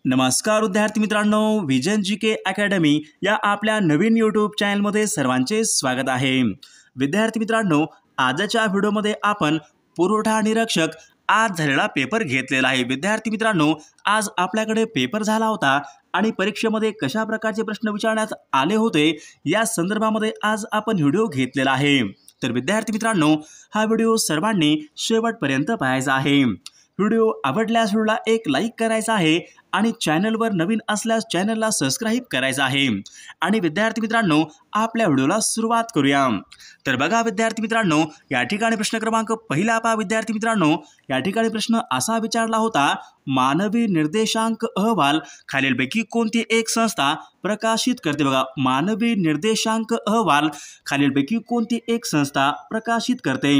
नमस्कार विद्यार्थी मित्रांनो, विजन जीके अकॅडमी या आपल्या नवीन यूट्यूब चॅनलमध्ये सर्वांचे स्वागत आहे। विद्यार्थी मित्रांनो, आजच्या व्हिडिओमध्ये आपण पुरवठा निरीक्षक आज झालेला पेपर घेतलेला आहे। विद्यार्थी मित्रांनो, आज आपल्याकडे पेपर झाला होता आणि परीक्षेमध्ये कशा प्रकारचे प्रश्न विचारण्यात आले होते या संदर्भामध्ये आज आपण व्हिडिओ घेतलेला आहे। तर विद्यार्थी मित्रांनो, हा व्हिडिओ सर्वांनी शेवटपर्यंत पाहायचा आहे। व्हिडिओ आवडल्यास व्हिडिओला एक लाईक करायचा आहे आणि चॅनलवर नवीन असल्यास चॅनलला सबस्क्राइब करायचं आहे। आणि विद्यार्थी मित्रांनो, आपल्या व्हिडिओला सुरुवात करूया। तर बघा विद्यार्थी मित्रांनो, या ठिकाणी प्रश्न क्रमांक पहिला पहा। विद्यार्थी मित्रांनो, या ठिकाणी प्रश्न असा विचारला होता, मानवी निर्देशांक अहवाल खालीलपैकी कोणती एक संस्था प्रकाशित करते? बघा, मानवी निर्देशांक अहवाल खालीलपैकी कोणती एक संस्था प्रकाशित करते?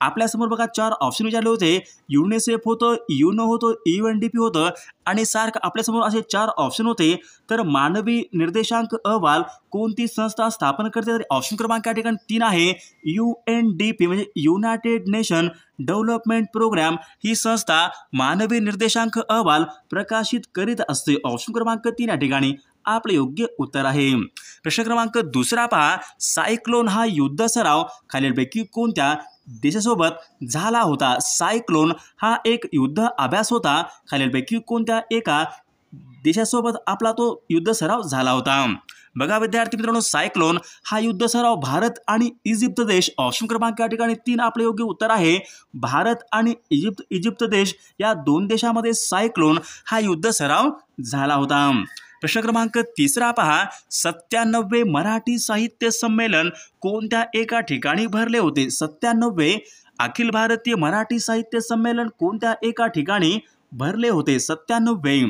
आपल्यासमोर बघा चार ऑप्शन विचारले होते। युनिसेफ होतं, युनो होतं, UNDP होतं आणि सार्क। आपल्यासमोर असे चार ऑप्शन होते। तर मानवी निर्देशांक अहवाल कोणती संस्था स्थापन करते? तर ऑप्शन क्रमांक या ठिकाणी 3 आहे, UNDP म्हणजे युनायटेड नेशन डेव्हलपमेंट प्रोग्राम। ही संस्था मानवी निर्देशांक अहवाल प्रकाशित करीत असते। ऑप्शन क्रमांक 3 या ठिकाणी आपले योग्य उत्तर आहे। प्रश्न क्रमांक दुसरा पहा, सायक्लोन हा युद्ध सराव खालीलपैकी कोणत्या देशासोबत झाला होता? सायक्लोन हा एक युद्ध अभ्यास होता, खालीलपैकी कोणत्या एका देशासोबत आपला तो युद्ध सराव झाला होता? बघा विद्यार्थी मित्रांनो, सायक्लोन हा युद्ध सराव भारत आणि इजिप्त देश। ऑप्शन क्रमांक या ठिकाणी 3 आपले योग्य उत्तर आहे। भारत आणि इजिप्त देश या दोन देशांमध्ये सायक्लोन हा युद्ध सराव झाला होता। प्रश्न क्रमांक तिसरा पहा, 97वे मराठी साहित्य संमेलन कोणत्या एका ठिकाणी भरले होते? 97वे अखिल भारतीय मराठी साहित्य संमेलन कोणत्या एका ठिकाणी भरले होते? 97वे।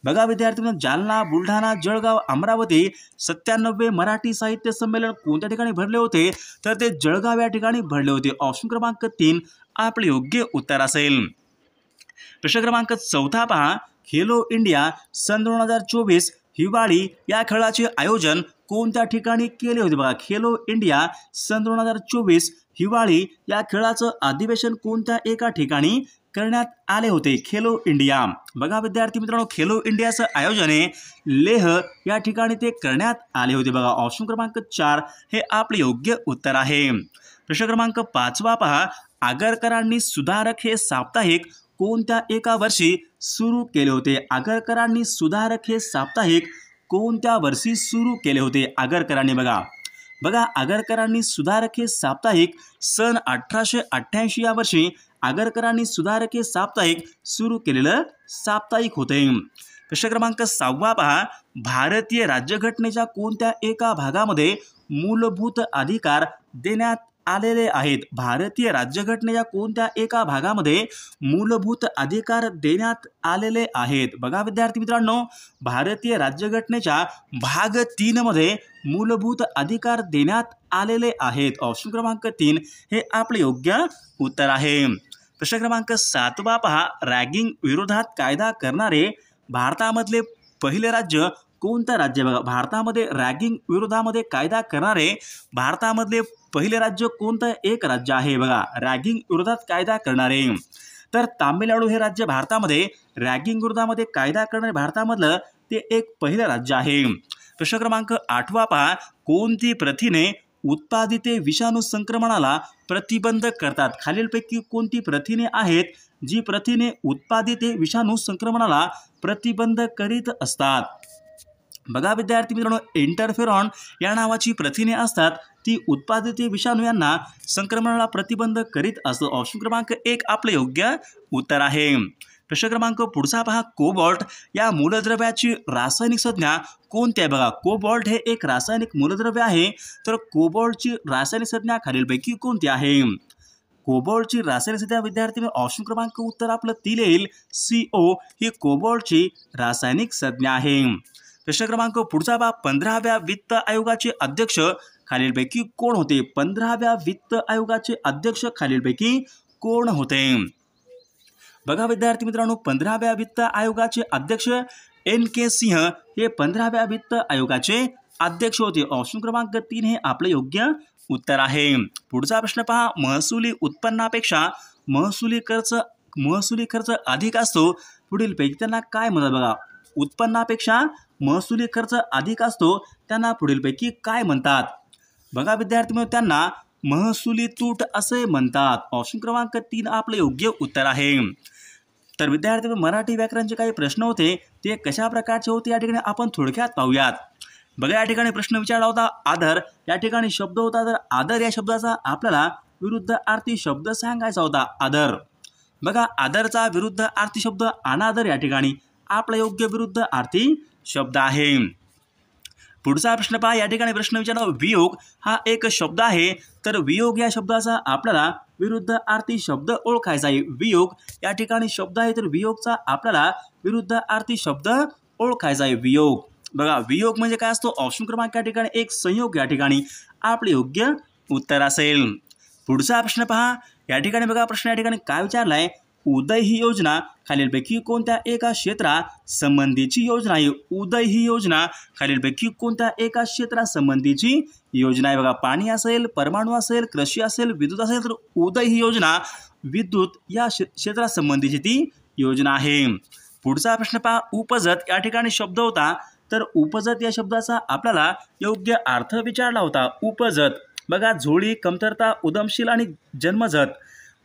बघा विद्यार्थी मित्रांनो, जालना, बुलढाणा, जळगाव, अमरावती 97वे मराठी साहित्य संमेलन कोणत्या ठिकाणी भरले होते? तर ते जळगाव या ठिकाणी भरले होते। ऑप्शन क्रमांक 3 आपले योग्य उत्तर असेल। प्रश्न क्रमांक चौथा पहा, खेलो इंडिया सन 2024 हिवाळी या खेळाचे आयोजन कोणत्या ठिकाणी केले होते? बघा, खेलो इंडिया सन 2024 हिवाळी या खेळाचं अधिवेशन कोणत्या एका ठिकाणी करण्यात आले होते? खेलो इंडिया। बघा विद्यार्थी मित्रांनो, खेलो इंडियाचं आयोजन हे लेह या ठिकाणी ते करण्यात आले होते। बघा, ऑप्शन क्रमांक 4 हे आपले योग्य उत्तर आहे। प्रश्न क्रमांक 5 पहा, आगरकरांनी सुधारक हे साप्ताहिक कोणत्या एका वर्षी सुरू केले होते? आगरकरांनी सुधारक हे साप्ताहिक कोणत्या वर्षी सुरू केले होते? आगरकरांनी बघा आगरकरांनी सुधारक हे साप्ताहिक सन 1888 या वर्षी आगरकरांनी सुधारक हे साप्ताहिक सुरू केलेलं साप्ताहिक होते। प्रश्न क्रमांक 6 पहा, भारतीय राज्यघटनेच्या कोणत्या एका भागामध्ये मूलभूत अधिकार देण्यात आलेले आहेत? भारतीय राज्यघटनेच्या कोणत्या एका भागामध्ये मूलभूत अधिकार देण्यात आलेले आहेत? बघा विद्यार्थी मित्रांनो, भारतीय राज्यघटनेच्या भाग 3 मध्ये मूलभूत अधिकार देण्यात आलेले आहेत। ऑप्शन क्रमांक 3 हे आपले योग्य उत्तर आहे। प्रश्न क्रमांक 7 पहा, रॅगिंग विरोधात कायदा करणारे भारतामधले पहिले राज्य कोणतं राज्य? बघा, भारतामध्ये रॅगिंग विरोधामध्ये कायदा करणारे भारतामधले पहिले राज्य कोणतं एक राज्य आहे? बघा, रॅगिंग विरोधात कायदा करणारे तर तामिळनाडू हे राज्य भारतामध्ये रॅगिंग विरोधामध्ये कायदा करणारे भारतामधलं ते एक पहिलं राज्य आहे। प्रश्न क्रमांक 8 पहा, कोणती प्रथिने उत्पादित विषाणू संक्रमणाला प्रतिबंध करतात? खालीलपैकी कोणती प्रथिने आहेत जी प्रथिने उत्पादित विषाणू संक्रमणाला प्रतिबंध करीत असतात? बघा विद्यार्थी मित्रांनो, इंटरफेरॉन या नावाची प्रथिने असतात, ती उत्पादित विषाणू यांना संक्रमणाला प्रतिबंध करीत असतं। ऑप्शन क्रमांक 1 आपले योग्य उत्तर आहे। प्रश्न क्रमांक पुढचा पहा, कोबाल्ट या मूलद्रव्याची रासायनिक संज्ञा कोणती आहे? बघा, कोबाल्ट हे एक रासायनिक मूलद्रव्य आहे, तर कोबाल्टची रासायनिक संज्ञा खालीलपैकी कोणती आहे? कोबाल्टची रासायनिक संज्ञा विद्यार्थी ऑप्शन क्रमांक उत्तर आपलं 3 येईल, CO ही कोबाल्टची रासायनिक संज्ञा आहे। प्रश्न क्रमांक पुढचा पहा, 15व्या वित्त आयोगाचे अध्यक्ष खालीलपैकी कोण होते? 15व्या वित्त आयोगाचे अध्यक्ष खालीलपैकी कोण होते? बघा विद्यार्थी मित्रांनो, 15व्या वित्त आयोगाचे अध्यक्ष NK सिंह हे 15व्या वित्त आयोगाचे अध्यक्ष होते। ऑप्शन क्रमांक 3 हे आपले योग्य उत्तर आहे। पुढचा प्रश्न पहा, महसुली उत्पन्नापेक्षा महसुली खर्च अधिक असतो, पुढीलपैकी त्यांना काय म्हणतात? बघा, उत्पन्नापेक्षा महसुली खर्च अधिक असतो त्यांना पुढीलपैकी काय म्हणतात? बघा विद्यार्थी मित्रांनो, त्यांना महसुली तूट असे म्हणतात. ऑप्शन क्रमांक 3 आपले योग्य उत्तर आहे. तर विद्यार्थी मराठी व्याकरणचे काही प्रश्न होते ते कशा प्रकारचे होते या ठिकाणी आपण थोडक्यात पाहूयात. बघा या ठिकाणी प्रश्न विचारला होता आदर, या ठिकाणी शब्द होता. तर आदर या शब्दाचा आपल्याला विरुद्धार्थी शब्द सांगायचा होता. आदर, बघा आदरचा विरुद्धार्थी शब्द अनादर या ठिकाणी आपला योग्य विरुद्धार्थी शब्द आहे. पुढचा प्रश्न पहा. या ठिकाणी प्रश्न विचारला वियोग हा एक शब्द आहे. तर वियोग या शब्दाचा आपल्याला विरुद्धार्थी शब्द ओळखायचा आहे. वियोग या ठिकाणी शब्द आहे, तर वियोगचा आपल्याला विरुद्धार्थी शब्द ओळखायचा आहे. वियोग, बघा वियोग म्हणजे काय असतो? ऑप्शन क्रमांक या ठिकाणी एक संयोग या ठिकाणी आपले योग्य उत्तर असेल. पुढचा प्रश्न पहा. या ठिकाणी बघा प्रश्न या ठिकाणी काय विचारलाय? उदय ही योजना खालीलपैकी कोणत्या एका क्षेत्रासंबंधीची योजना आहे? उदय ही योजना खालीलपैकी कोणत्या एका क्षेत्रासंबंधीची योजना आहे? बघा पाणी असेल, परमाणू असेल, कृषी असेल, विद्युत असेल. तर उदय ही योजना विद्युत या क्षेत्रासंबंधीची ती योजना आहे. पुढचा प्रश्न पहा. उपजत या ठिकाणी शब्द होता. तर उपजत या शब्दाचा आपल्याला योग्य अर्थ विचारला होता. उपजत, बघा झोळी, कमतरता, उदमशील आणि जन्मजत.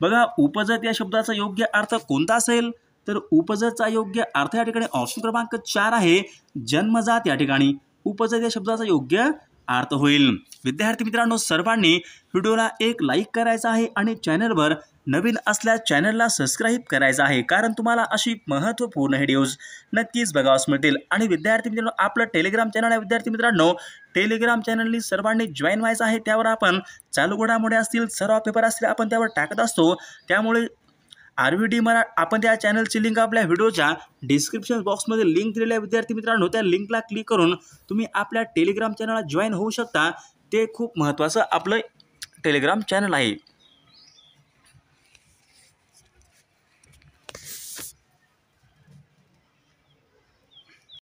बघा उपजत या शब्दाचा योग्य अर्थ कोणता असेल? तर उपजतचा योग्य अर्थ या ठिकाणी ऑप्शन क्रमांक 4 आहे, जन्मजात. या ठिकाणी उपजत या शब्दाचा योग्य अर्थ होईल. विद्यार्थी मित्रांनो, सर्वांनी व्हिडिओला एक लाईक करायचा आहे आणि चॅनलवर नवीन असल्यास चॅनलला सबस्क्राईब करायचं आहे, कारण तुम्हाला अशी महत्त्वपूर्ण व्हिडिओज नक्कीच बघावयास मिळतील. आणि विद्यार्थी मित्रांनो, आपलं टेलिग्राम चॅनल आहे. विद्यार्थी मित्रांनो, टेलिग्राम चॅनलनी सर्वांनी जॉईन व्हायचं आहे. त्यावर आपण चालू घडामोडी असतील, सर्व पेपर असतील, आपण त्यावर टाकत असतो. त्यामुळे RVD मराठी आपण त्या चॅनलची लिंक आपल्या व्हिडिओच्या डिस्क्रिप्शन बॉक्समध्ये लिंक दिलेली आहे. विद्यार्थी मित्रांनो, त्या लिंकला क्लिक करून तुम्ही आपल्या टेलिग्राम चॅनलला जॉईन होऊ शकता. ते खूप महत्त्वाचं आपलं टेलिग्राम चॅनल आहे.